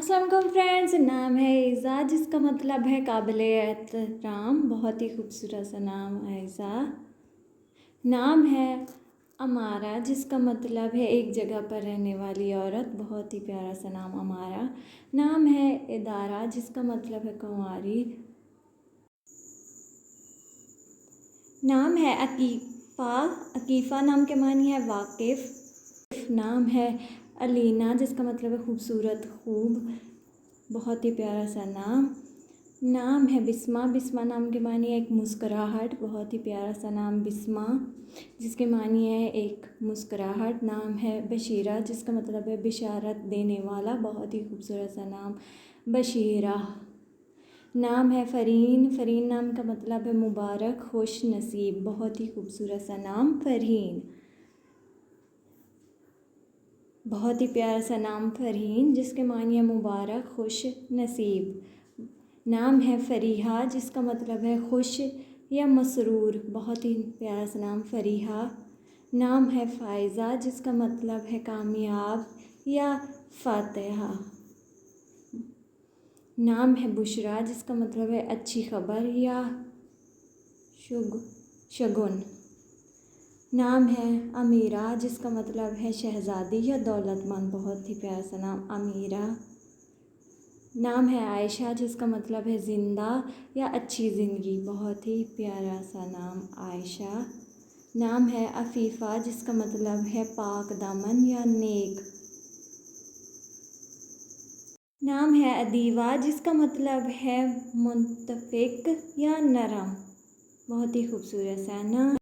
अस्सलाम वालेकुम फ्रेंड्स। नाम है ऐज़ा जिसका मतलब है काबिल एहतराम। बहुत ही खूबसूरत सा नाम है ऐज़ा। नाम है अमारा जिसका मतलब है एक जगह पर रहने वाली औरत। बहुत ही प्यारा सा नाम अमारा। नाम है इदारा जिसका मतलब है कुंवारी। नाम है अकीफ़ा। अकीफ़ा नाम के मानी है वाकिफ़। नाम है अलीना जिसका मतलब है खूबसूरत खूब। बहुत ही प्यारा सा नाम। नाम है बिस्मा। बिस्मा नाम के मानी है एक मुस्कुराहट। बहुत ही प्यारा सा नाम बिस्मा जिसके मानी है एक मुस्कुराहट। नाम है बशीरा जिसका मतलब है बिशारत देने वाला। बहुत ही खूबसूरत सा नाम बशीरा। नाम है फ़रीन। फ़रीन नाम का मतलब है मुबारक खुश नसीब। बहुत ही खूबसूरत सा नाम फ़रीन। बहुत ही प्यारा सा नाम फ़रीन जिसके मानी है मुबारक खुश नसीब। नाम है फ़रीहा जिसका मतलब है खुश या मसरूर। बहुत ही प्यारा सा नाम फ़रीहा। नाम है फ़ाइज़ा जिसका मतलब है कामयाब या फ़ातिहा। नाम है बुशरा जिसका मतलब है अच्छी खबर या शगुन। नाम है अमीरा जिसका मतलब है शहज़ादी या दौलतमंद। बहुत ही प्यारा सा नाम अमीरा। नाम है आयशा जिसका मतलब है ज़िंदा या अच्छी ज़िंदगी। बहुत ही प्यारा सा नाम आयशा। नाम है अफ़ीफ़ा जिसका मतलब है पाक दामन या नेक। नाम है अदीवा जिसका मतलब है मुत्तफ़िक़ या नरम। बहुत ही खूबसूरत सा नाम।